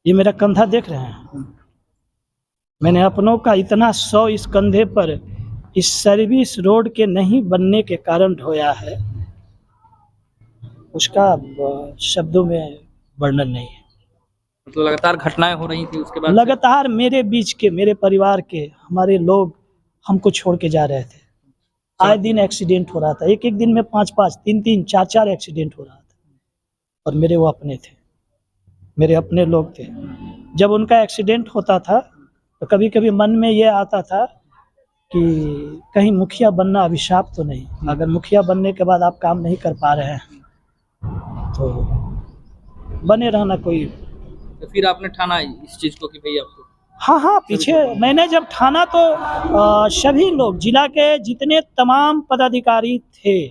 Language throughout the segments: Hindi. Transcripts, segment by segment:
ये मेरा कंधा देख रहे हैं, मैंने अपनों का इतना 100 इस कंधे पर इस सर्विस रोड के नहीं बनने के कारण ढोया है, उसका शब्दों में वर्णन नहीं है। तो लगातार घटनाएं हो रही थी उसके बाद लगातार मेरे बीच के, मेरे परिवार के, हमारे लोग हमको छोड़ के जा रहे थे। आए दिन एक्सीडेंट हो रहा था, एक एक दिन में 5-5, 3-3, 4-4 एक्सीडेंट हो रहा था। और मेरे वो अपने थे, मेरे अपने लोग थे। जब उनका एक्सीडेंट होता था तो कभी कभी मन में ये आता था कि कहीं मुखिया बनना अभिशाप तो नहीं। अगर मुखिया बनने के बाद आप काम नहीं कर पा रहे हैं तो बने रहना कोई। तो फिर आपने ठाना इस चीज को कि भाई आपको हाँ, पीछे मैंने जब ठाना तो सभी लोग, जिला के जितने तमाम पदाधिकारी थे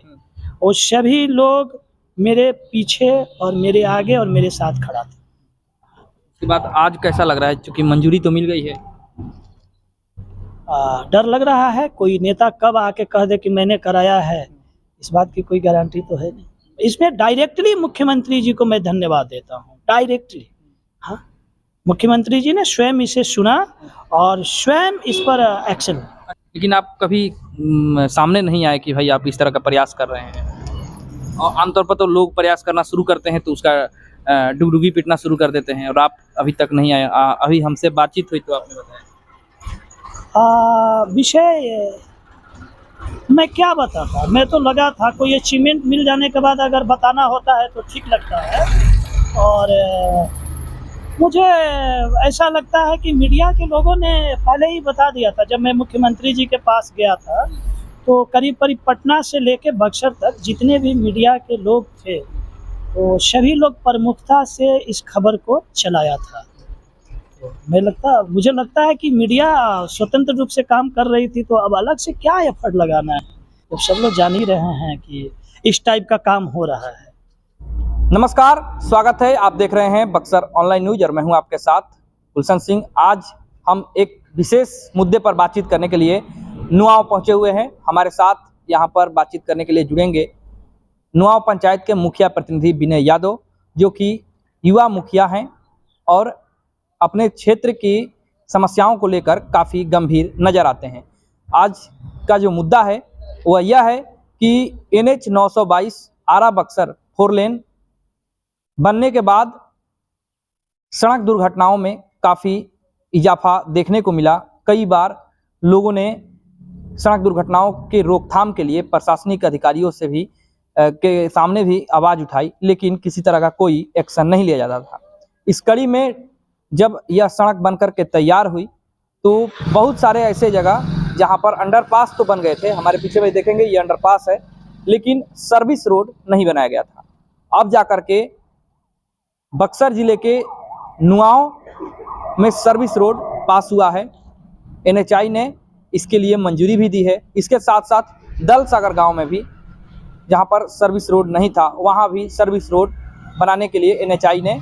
वो सभी लोग मेरे पीछे और मेरे आगे और मेरे साथ खड़ा था। उसके बाद आज कैसा लग रहा है, क्योंकि मंजूरी तो मिल गई है? डर लग रहा है, कोई नेता कब आके कह दे कि मैंने कराया है, इस बात की कोई गारंटी तो है नहीं। इसमें डायरेक्टली मुख्यमंत्री जी को मैं धन्यवाद देता हूँ, डायरेक्टली। हाँ, मुख्यमंत्री जी ने स्वयं इसे सुना और स्वयं इस पर एक्शन। लेकिन आप कभी सामने नहीं आए कि भाई आप इस तरह का प्रयास कर रहे हैं? और आमतौर पर तो लोग प्रयास करना शुरू करते हैं तो उसका डुगडुगी पीटना शुरू कर देते हैं, और आप अभी तक नहीं आए। अभी हमसे बातचीत हुई तो आपने बताया। विषय मैं क्या बताता, मैं तो लगा था कोई अचीवमेंट मिल जाने के बाद अगर बताना होता है तो ठीक लगता है। और मुझे ऐसा लगता है कि मीडिया के लोगों ने पहले ही बता दिया था। जब मैं मुख्यमंत्री जी के पास गया था तो करीब पटना से लेके बक्सर तक जितने भी मीडिया के लोग थे तो सभी लोग प्रमुखता से इस खबर को चलाया था। तो मुझे लगता है कि मीडिया स्वतंत्र रूप से काम कर रही थी, तो अब अलग से क्या एफर्ट लगाना है, तो सब लोग जान ही रहे हैं कि इस टाइप का काम हो रहा है। नमस्कार, स्वागत है, आप देख रहे हैं बक्सर ऑनलाइन न्यूज और मैं हूं आपके साथ गुलशन सिंह। आज हम एक विशेष मुद्दे पर बातचीत करने के लिए नुआव पहुंचे हुए हैं। हमारे साथ यहां पर बातचीत करने के लिए जुड़ेंगे नुआव पंचायत के मुखिया प्रतिनिधि विनय यादव, जो कि युवा मुखिया हैं और अपने क्षेत्र की समस्याओं को लेकर काफ़ी गंभीर नज़र आते हैं। आज का जो मुद्दा है वह यह है कि NH 922 आरा बक्सर 4 लेन बनने के बाद सड़क दुर्घटनाओं में काफ़ी इजाफा देखने को मिला। कई बार लोगों ने सड़क दुर्घटनाओं के रोकथाम के लिए प्रशासनिक अधिकारियों से भी के सामने भी आवाज़ उठाई, लेकिन किसी तरह का कोई एक्शन नहीं लिया जाता था। इस कड़ी में जब यह सड़क बनकर के तैयार हुई तो बहुत सारे ऐसे जगह जहां पर अंडरपास तो बन गए थे, हमारे पीछे में देखेंगे ये अंडरपास है, लेकिन सर्विस रोड नहीं बनाया गया था। अब जाकर के बक्सर जिले के नुआव में सर्विस रोड पास हुआ है। NHI ने इसके लिए मंजूरी भी दी है। इसके साथ साथ दलसागर गांव में भी जहां पर सर्विस रोड नहीं था वहां भी सर्विस रोड बनाने के लिए NHI ने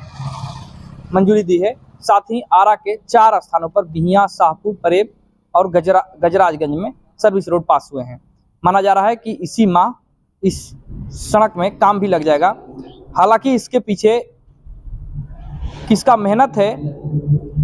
मंजूरी दी है। साथ ही आरा के 4 स्थानों पर बिहियां, शाहपुर, परेब और गजराजगंज में सर्विस रोड पास हुए हैं। माना जा रहा है कि इसी माह इस सड़क में काम भी लग जाएगा। हालांकि इसके पीछे किसका मेहनत है,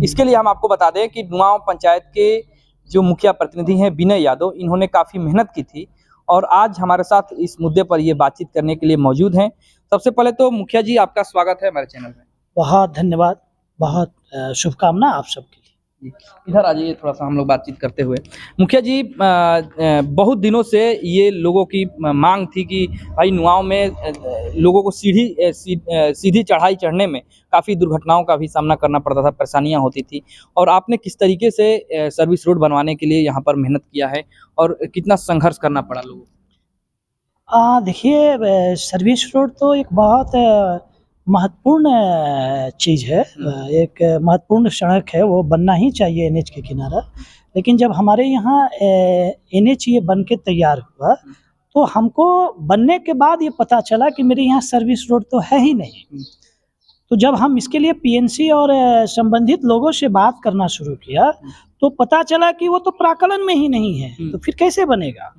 इसके लिए हम आपको बता दें कि नुआव पंचायत के जो मुखिया प्रतिनिधि हैं विनय यादव, इन्होंने काफ़ी मेहनत की थी और आज हमारे साथ इस मुद्दे पर ये बातचीत करने के लिए मौजूद हैं। सबसे पहले तो मुखिया जी, आपका स्वागत है हमारे चैनल में। बहुत धन्यवाद, बहुत शुभकामना आप सबके लिए। इधर आ जाइए, थोड़ा सा हम लोग बातचीत करते हुए। मुखिया जी, बहुत दिनों से ये लोगों की मांग थी कि भाई नुआव में लोगों को सीधी चढ़ाई चढ़ने में काफ़ी दुर्घटनाओं का भी सामना करना पड़ता था, परेशानियां होती थी, और आपने किस तरीके से सर्विस रोड बनवाने के लिए यहाँ पर मेहनत किया है और कितना संघर्ष करना पड़ा लोगों को? देखिए, सर्विस रोड तो एक बहुत महत्वपूर्ण चीज़ है, एक महत्वपूर्ण सड़क है, वो बनना ही चाहिए NH के किनारा। लेकिन जब हमारे यहाँ NH ये बन के तैयार हुआ तो हमको बनने के बाद ये पता चला कि मेरे यहाँ सर्विस रोड तो है ही नहीं। तो जब हम इसके लिए PNC और संबंधित लोगों से बात करना शुरू किया तो पता चला कि वो तो प्राकलन में ही नहीं है, तो फिर कैसे बनेगा।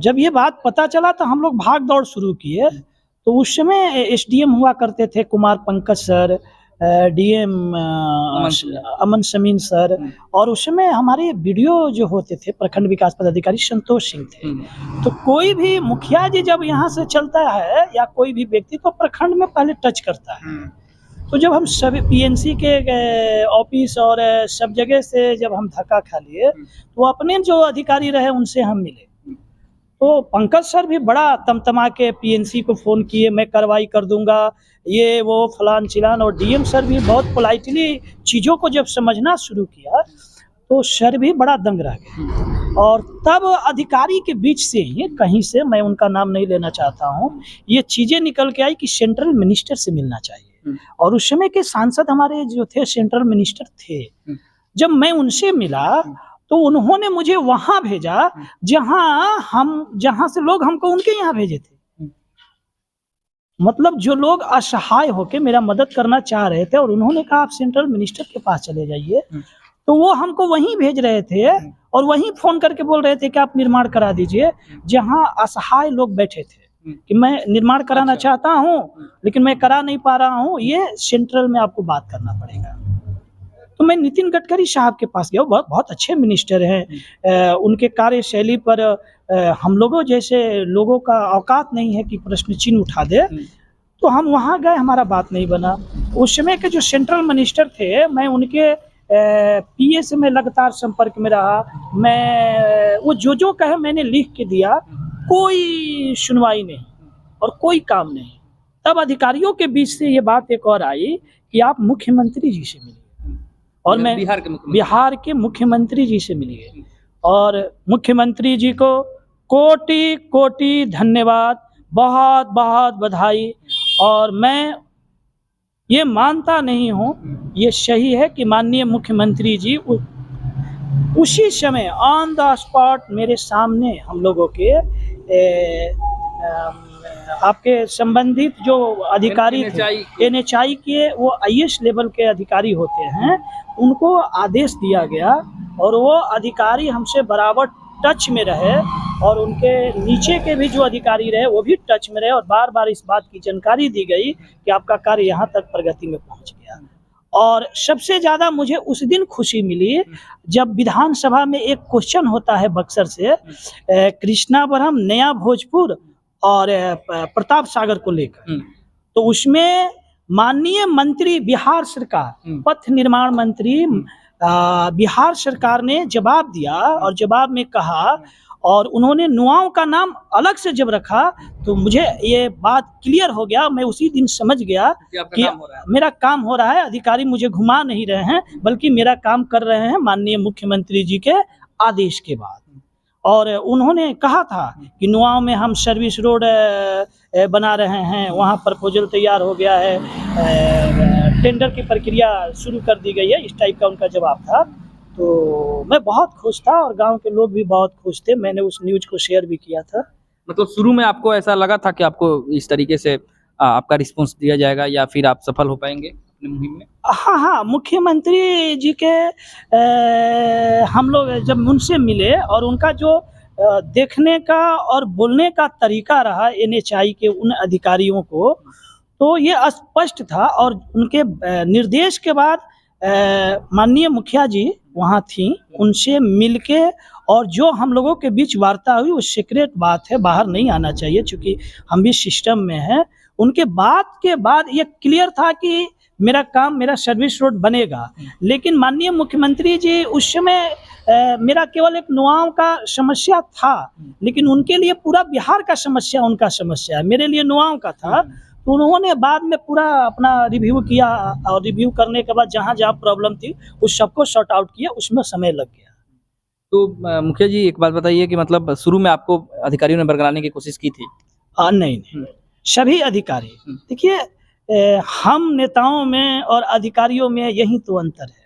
जब ये बात पता चला तो हम लोग भाग दौड़ शुरू किए। तो उस समय एसडीएम हुआ करते थे कुमार पंकज सर, डीएम अमन समीन सर, और उस समय हमारे वीडियो जो होते थे प्रखंड विकास पदाधिकारी संतोष सिंह थे। तो कोई भी मुखिया जी जब यहाँ से चलता है या कोई भी व्यक्ति तो प्रखंड में पहले टच करता है। तो जब हम सभी पीएनसी के ऑफिस और सब जगह से जब हम धक्का खा लिए तो अपने जो अधिकारी रहे उनसे हम मिले। तो पंकज सर भी बड़ा तमतमा के पीएनसी को फ़ोन किए, मैं कार्रवाई कर दूंगा, ये वो फलान चिलान। और डीएम सर भी बहुत पोलाइटली चीज़ों को जब समझना शुरू किया तो सर भी बड़ा दंग रह गए। और तब अधिकारी के बीच से ही कहीं से, मैं उनका नाम नहीं लेना चाहता हूँ, ये चीज़ें निकल के आई कि सेंट्रल मिनिस्टर से मिलना चाहिए। और उस समय के सांसद हमारे जो थे सेंट्रल मिनिस्टर थे। जब मैं उनसे मिला तो उन्होंने मुझे वहां भेजा जहां से लोग हमको उनके यहाँ भेजे थे। मतलब जो लोग असहाय होके मेरा मदद करना चाह रहे थे और उन्होंने कहा आप सेंट्रल मिनिस्टर के पास चले जाइए, तो वो हमको वहीं भेज रहे थे और वहीं फोन करके बोल रहे थे कि आप निर्माण करा दीजिए, जहां असहाय लोग बैठे थे कि मैं निर्माण कराना चाहता हूं लेकिन मैं करा नहीं पा रहा हूं, ये सेंट्रल में आपको बात करना पड़ेगा। तो मैं नितिन गडकरी साहब के पास गया, बहुत अच्छे मिनिस्टर हैं, उनके कार्यशैली पर हम लोगों जैसे लोगों का औकात नहीं है कि प्रश्न चिन्ह उठा दे। तो हम वहाँ गए, हमारा बात नहीं बना। उस समय के जो सेंट्रल मिनिस्टर थे, मैं उनके पीए से मैं लगातार संपर्क में रहा। मैं वो जो कहे मैंने लिख के दिया, कोई सुनवाई नहीं और कोई काम नहीं। तब अधिकारियों के बीच से ये बात एक और आई कि आप मुख्यमंत्री जी से मिलिए, और मैं बिहार के मुख्यमंत्री जी से मिलिए। और मुख्यमंत्री जी को कोटि कोटि धन्यवाद, बहुत बहुत बधाई। और मैं ये मानता नहीं हूँ, ये सही है कि माननीय मुख्यमंत्री जी उसी समय ऑन द स्पॉट मेरे सामने हम लोगों के आपके संबंधित जो अधिकारी थे, NHI के वो IS लेवल के अधिकारी होते हैं, उनको आदेश दिया गया और वो अधिकारी हमसे बराबर टच में रहे और उनके नीचे के भी जो अधिकारी रहे वो भी टच में रहे। और बार बार इस बात की जानकारी दी गई कि आपका कार्य यहाँ तक प्रगति में पहुँच गया। और सबसे ज़्यादा मुझे उस दिन खुशी मिली जब विधानसभा में एक क्वेश्चन होता है बक्सर से, कृष्णावरम, नया भोजपुर और प्रताप सागर को लेकर। तो उसमें माननीय मंत्री बिहार सरकार, पथ निर्माण मंत्री बिहार सरकार ने जवाब दिया और जवाब में कहा, और उन्होंने नुआओं का नाम अलग से जब रखा तो मुझे ये बात क्लियर हो गया। मैं उसी दिन समझ गया कि मेरा काम हो रहा है, अधिकारी मुझे घुमा नहीं रहे हैं बल्कि मेरा काम कर रहे हैं माननीय मुख्यमंत्री जी के आदेश के बाद। और उन्होंने कहा था कि नुआओं में हम सर्विस रोड बना रहे हैं, वहाँ प्रपोजल तैयार हो गया है, टेंडर की प्रक्रिया शुरू कर दी गई है, इस टाइप का उनका जवाब था। तो मैं बहुत खुश था और गांव के लोग भी बहुत खुश थे। मैंने उस न्यूज़ को शेयर भी किया था। मतलब शुरू में आपको ऐसा लगा था कि आपको इस तरीके से आपका रिस्पॉन्स दिया जाएगा या फिर आप सफल हो पाएंगे अपनी मुहिम में? हाँ, मुख्यमंत्री जी के हम लोग जब उनसे मिले और उनका जो देखने का और बोलने का तरीका रहा NHI के उन अधिकारियों को, तो ये स्पष्ट था। और उनके निर्देश के बाद माननीय मुखिया जी वहाँ थी, उनसे मिलके और जो हम लोगों के बीच वार्ता हुई वो सीक्रेट बात है, बाहर नहीं आना चाहिए चूँकि हम भी सिस्टम में हैं। उनके बात के बाद ये क्लियर था कि मेरा काम, मेरा सर्विस रोड बनेगा। लेकिन माननीय मुख्यमंत्री जी उस समय मेरा केवल एक नुआओं का समस्या था, लेकिन उनके लिए पूरा बिहार का समस्या उनका समस्या है, मेरे लिए नुआओं का था। तो उन्होंने बाद में पूरा अपना रिव्यू किया और रिव्यू करने के बाद जहाँ जहाँ प्रॉब्लम थी उस सबको सॉर्ट आउट किया, उसमें समय लग गया। तो मुखिया जी एक बात बताइए कि मतलब शुरू में आपको अधिकारियों ने बरगलाने की कोशिश की थी? नहीं, सभी अधिकारी, देखिए हम नेताओं में और अधिकारियों में यही तो अंतर है।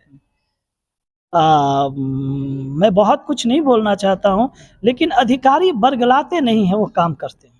मैं बहुत कुछ नहीं बोलना चाहता हूँ, लेकिन अधिकारी बरगलाते नहीं हैं, वो काम करते हैं।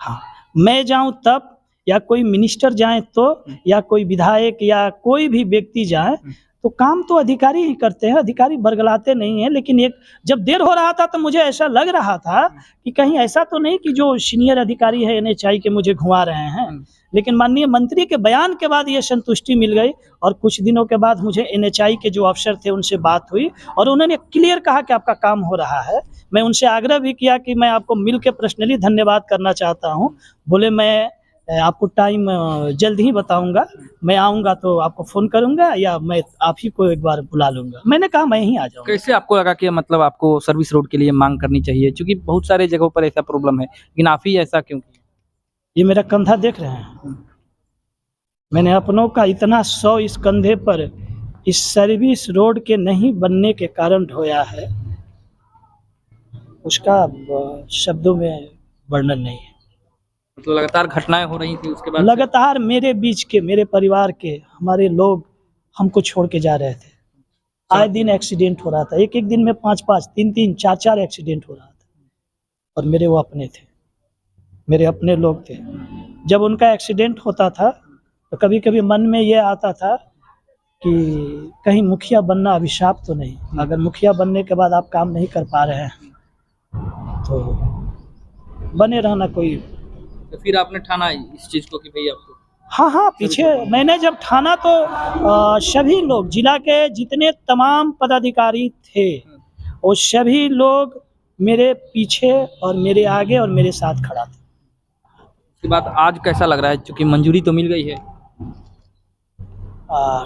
हाँ, मैं जाऊँ तब या कोई मिनिस्टर जाए तो, या कोई विधायक या कोई भी व्यक्ति जाए तो काम तो अधिकारी ही करते हैं, अधिकारी बरगलाते नहीं हैं। लेकिन एक जब देर हो रहा था तो मुझे ऐसा लग रहा था कि कहीं ऐसा तो नहीं कि जो सीनियर अधिकारी है एनएचआई के मुझे घुमा रहे हैं। लेकिन माननीय मंत्री के बयान के बाद ये संतुष्टि मिल गई और कुछ दिनों के बाद मुझे एनएचआई के जो अफसर थे उनसे बात हुई और उन्होंने क्लियर कहा कि आपका काम हो रहा है। मैं उनसे आग्रह भी किया कि मैं आपको मिल के पर्सनली धन्यवाद करना चाहता हूँ। बोले मैं आपको टाइम जल्द ही बताऊंगा, मैं आऊँगा तो आपको फ़ोन करूंगा या मैं आप ही को एक बार बुला लूँगा। मैंने कहा मैं ही आ जाऊँगा। कैसे आपको लगा कि मतलब आपको सर्विस रोड के लिए मांग करनी चाहिए, क्योंकि बहुत सारे जगहों पर ऐसा प्रॉब्लम है, लेकिन आप ही ऐसा क्यों किया? ये मेरा कंधा देख रहे हैं, मैंने अपनों का इतना 100 इस कंधे पर इस सर्विस रोड के नहीं बनने के कारण ढोया है, उसका शब्दों में वर्णन नहीं है। मतलब लगातार घटनाएं हो रही थी उसके बाद लगातार मेरे बीच के, मेरे परिवार के, हमारे लोग हमको छोड़ के जा रहे थे। आए दिन एक्सीडेंट हो रहा था, एक एक दिन में 5-5, 3-3, 4-4 एक्सीडेंट हो रहा था और मेरे वो अपने थे, मेरे अपने लोग थे। जब उनका एक्सीडेंट होता था तो कभी कभी मन में ये आता था कि कहीं मुखिया बनना अभिशाप तो नहीं। अगर मुखिया बनने के बाद आप काम नहीं कर पा रहे हैं तो बने रहना कोई। तो फिर आपने ठाना इस चीज को कि भाई आपको हाँ, पीछे मैंने जब ठाना तो सभी लोग, जिला के जितने तमाम पदाधिकारी थे वो सभी लोग मेरे पीछे और मेरे आगे और मेरे साथ खड़ा थे। उसके बाद आज कैसा लग रहा है, क्योंकि मंजूरी तो मिल गई है?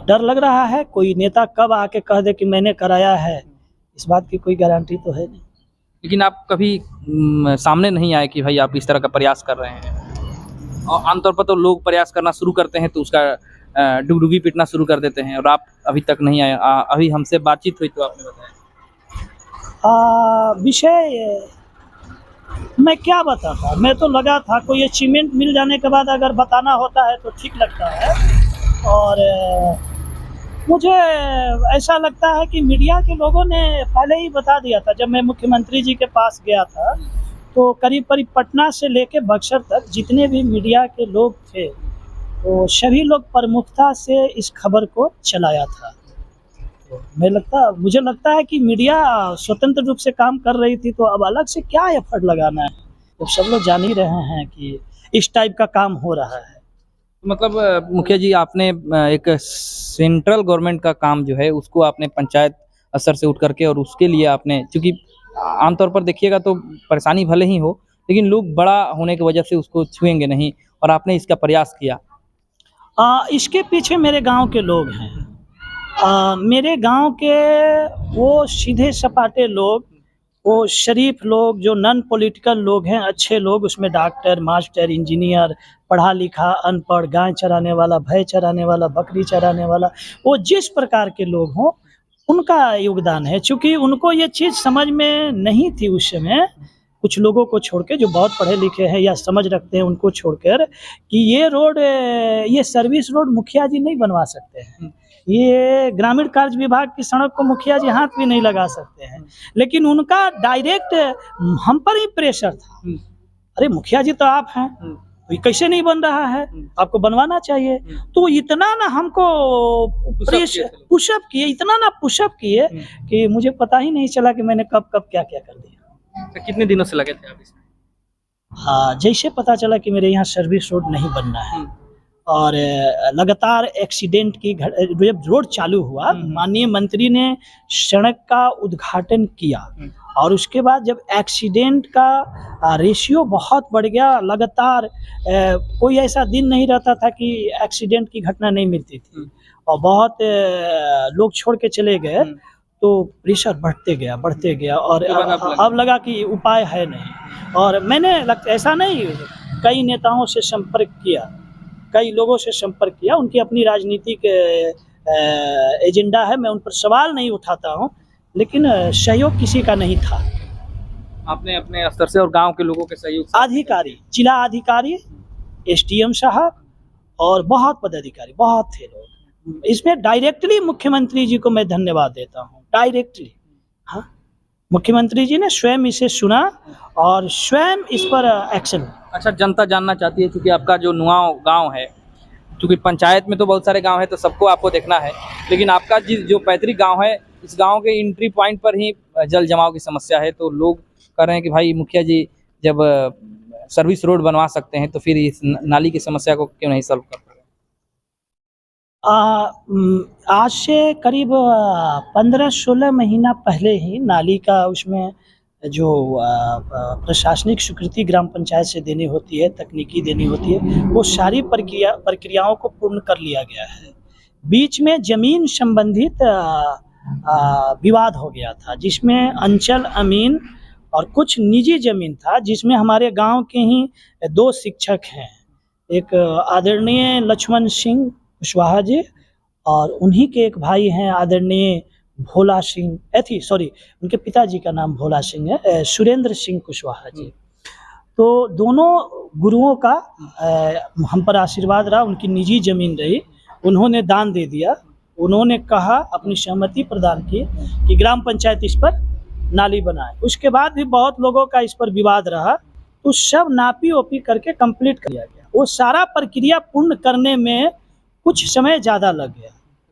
डर लग रहा है, कोई नेता कब आके कह दे कि मैंने कराया है, इस बात की कोई गारंटी तो है नहीं। लेकिन आप कभी सामने नहीं आए कि भाई आप इस तरह का प्रयास कर रहे हैं? और आमतौर पर तो लोग प्रयास करना शुरू करते हैं तो उसका डुगडुगी पीटना शुरू कर देते हैं, और आप अभी तक नहीं आए। अभी हमसे बातचीत हुई तो आपने बताया। विषय मैं क्या बताता, मैं तो लगा था कोई अचीवमेंट मिल जाने के बाद अगर बताना होता है तो ठीक लगता है। और मुझे ऐसा लगता है कि मीडिया के लोगों ने पहले ही बता दिया था। जब मैं मुख्यमंत्री जी के पास गया था तो करीब पटना से लेके बक्सर तक जितने भी मीडिया के लोग थे तो सभी लोग प्रमुखता से इस खबर को चलाया था। तो मुझे लगता है कि मीडिया स्वतंत्र रूप से काम कर रही थी, तो अब अलग से क्या एफर्ट लगाना है जब सब लोग जान ही रहे हैं कि इस टाइप का काम हो रहा है। मतलब मुखिया जी, आपने एक सेंट्रल गवर्नमेंट का काम जो है उसको आपने पंचायत स्तर से उठ करके, और उसके लिए आपने, क्योंकि आमतौर पर देखिएगा तो परेशानी भले ही हो लेकिन लोग बड़ा होने की वजह से उसको छुएंगे नहीं, और आपने इसका प्रयास किया। इसके पीछे मेरे गांव के लोग हैं। मेरे गांव के वो सीधे सपाटे लोग, वो शरीफ लोग, जो नॉन पॉलिटिकल लोग हैं, अच्छे लोग, उसमें डॉक्टर, मास्टर, इंजीनियर, पढ़ा लिखा, अनपढ़, गाय चराने वाला, भैंस चराने वाला, बकरी चराने वाला, वो जिस प्रकार के लोग हों उनका योगदान है। चूँकि उनको ये चीज़ समझ में नहीं थी उस समय, कुछ लोगों को छोड़ के जो बहुत पढ़े लिखे हैं या समझ रखते हैं उनको छोड़कर, कि ये रोड, ये सर्विस रोड मुखिया जी नहीं बनवा सकते हैं, ये ग्रामीण कार्य विभाग की सड़क को मुखिया जी हाथ भी नहीं लगा सकते हैं। लेकिन उनका डायरेक्ट हम पर ही प्रेशर था, अरे मुखिया जी तो आप हैं, तो ये कैसे नहीं बन रहा है, आपको बनवाना चाहिए। तो इतना ना हमको पुशअप किए, इतना ना पुशअप किए कि मुझे पता ही नहीं चला कि मैंने कब कब क्या क्या कर दिया। तो कितने दिनों से लगे थे आप इसमें? हाँ, जैसे पता चला कि मेरे यहाँ सर्विस रोड नहीं बनना है और लगातार एक्सीडेंट की जब रोड चालू हुआ, माननीय मंत्री ने सड़क का उद्घाटन किया और उसके बाद जब एक्सीडेंट का रेशियो बहुत बढ़ गया, लगातार कोई ऐसा दिन नहीं रहता था कि एक्सीडेंट की घटना नहीं मिलती थी और बहुत लोग छोड़ के चले गए, तो प्रेशर बढ़ते गया और अब लगा कि उपाय है नहीं। और मैंने ऐसा नहीं, कई नेताओं से संपर्क किया, कई लोगों से संपर्क किया, उनकी अपनी राजनीतिक एजेंडा है, मैं उन पर सवाल नहीं उठाता हूँ, लेकिन सहयोग किसी का नहीं था। आपने अपने स्तर से और गांव के लोगों के सहयोग से, अधिकारी, जिला अधिकारी, एसडीएम साहब और बहुत पदाधिकारी, बहुत थे लोग, इसमें डायरेक्टली मुख्यमंत्री जी को मैं धन्यवाद देता हूँ, डायरेक्टली। हाँ, मुख्यमंत्री जी ने स्वयं इसे सुना और स्वयं इस पर एक्शन। अच्छा, जनता जानना चाहती है, क्योंकि आपका जो नुआव गांव है क्योंकि पंचायत में तो बहुत सारे गांव हैं तो सबको आपको देखना है, लेकिन आपका जो पैतृक गांव है, इस गांव के एंट्री पॉइंट पर ही जल जमाव की समस्या है। तो लोग कह रहे हैं कि भाई मुखिया जी जब सर्विस रोड बनवा सकते हैं तो फिर इस नाली की समस्या को क्यों नहीं सॉल्व कर पा रहे? आज से करीब 15-16 महीना पहले ही नाली का उसमें जो प्रशासनिक स्वीकृति ग्राम पंचायत से देनी होती है, तकनीकी देनी होती है, वो सारी प्रक्रियाओं को पूर्ण कर लिया गया है। बीच में ज़मीन संबंधित विवाद हो गया था, जिसमें अंचल अमीन और कुछ निजी ज़मीन था, जिसमें हमारे गांव के ही 2 शिक्षक हैं, एक आदरणीय लक्ष्मण सिंह कुशवाहा जी और उन्हीं के एक भाई हैं आदरणीय भोला सिंह, उनके पिताजी का नाम भोला सिंह है, सुरेंद्र सिंह कुशवाहा जी। तो दोनों गुरुओं का हम पर आशीर्वाद रहा, उनकी निजी ज़मीन रही, उन्होंने दान दे दिया। उन्होंने कहा, अपनी सहमति प्रदान की कि ग्राम पंचायत इस पर नाली बनाए। उसके बाद भी बहुत लोगों का इस पर विवाद रहा, तो सब नापी ओपी करके कंप्लीट कर दिया गया। वो सारा प्रक्रिया पूर्ण करने में कुछ समय ज़्यादा लग गया।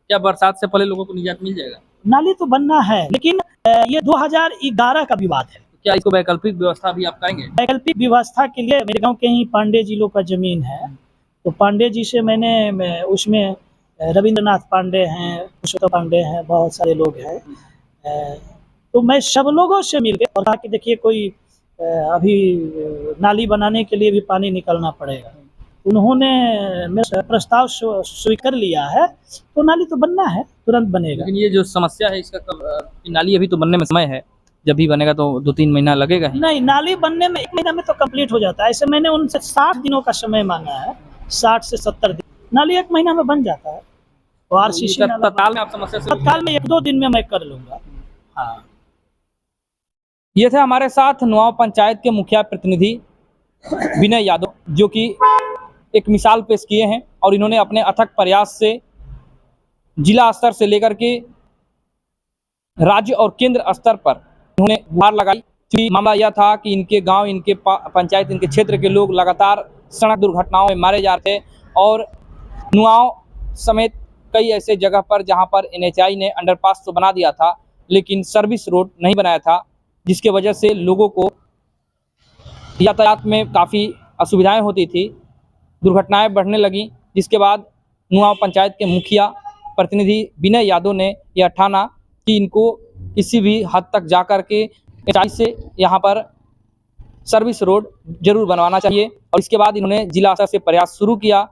क्या बरसात से पहले लोगों को निजात मिल जाएगा? नाली तो बनना है, लेकिन ये 2011 का विवाद है। क्या इसको वैकल्पिक व्यवस्था भी आप करेंगे? वैकल्पिक व्यवस्था के लिए मेरे गांव के ही पांडे जी लोग का ज़मीन है, तो पांडे जी से मैंने उसमें रविंद्रनाथ पांडे हैं, पुरुषोत्तम पांडे हैं, बहुत सारे लोग हैं, तो मैं सब लोगों से मिल के और कहा कि देखिए कोई अभी नाली बनाने के लिए भी पानी निकलना पड़ेगा। उन्होंने मेरा प्रस्ताव स्वीकार लिया है, तो नाली तो बनना है, तुरंत बनेगा। लेकिन ये जो समस्या है इसका नाली अभी तो बनने में समय है, जब भी बनेगा तो 2-3 महीना लगेगा ही। नहीं, नाली बनने में 1 महीना में तो कंप्लीट हो जाता है। ऐसे मैंने उनसे 60 दिनों का समय मांगा है, 60 से 70 दिन, नाली 1 महीना में बन जाता है। तो आरसीसी तत्काल में आप समस्या से तत्काल में 1-2 दिन में मैं कर लूँगा। हाँ, ये थे हमारे साथ नुआव पंचायत के मुखिया प्रतिनिधि विनय यादव, जो कि एक मिसाल पेश किए हैं और इन्होंने अपने अथक प्रयास से जिला स्तर से लेकर के राज्य और केंद्र स्तर पर उन्होंने गुहार लगाई। मामला यह था कि इनके गांव, इनके पंचायत, इनके क्षेत्र के लोग लगातार सड़क दुर्घटनाओं में मारे जा रहे थे और नुआव समेत कई ऐसे जगह पर जहां पर NHAI ने अंडरपास तो बना दिया था, लेकिन सर्विस रोड नहीं बनाया था, जिसके वजह से लोगों को यातायात में काफ़ी असुविधाएं होती थी, दुर्घटनाएं बढ़ने लगी। जिसके बाद नुआव पंचायत के मुखिया प्रतिनिधि विनय यादव ने यह ठाना कि इनको किसी भी हद तक जाकर के NHAI से यहाँ पर सर्विस रोड जरूर बनवाना चाहिए। और इसके बाद इन्होंने जिला स्तर से प्रयास शुरू किया।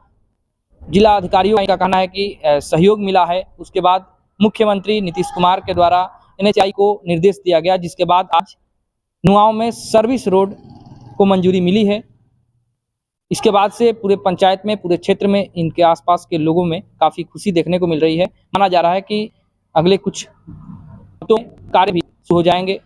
जिला अधिकारियों का कहना है कि सहयोग मिला है। उसके बाद मुख्यमंत्री नीतीश कुमार के द्वारा NHAI को निर्देश दिया गया, जिसके बाद आज नुआव में सर्विस रोड को मंजूरी मिली है। इसके बाद से पूरे पंचायत में, पूरे क्षेत्र में, इनके आसपास के लोगों में काफ़ी खुशी देखने को मिल रही है। माना जा रहा है कि अगले कुछ हफ्तों कार्य भी शुरू हो जाएंगे।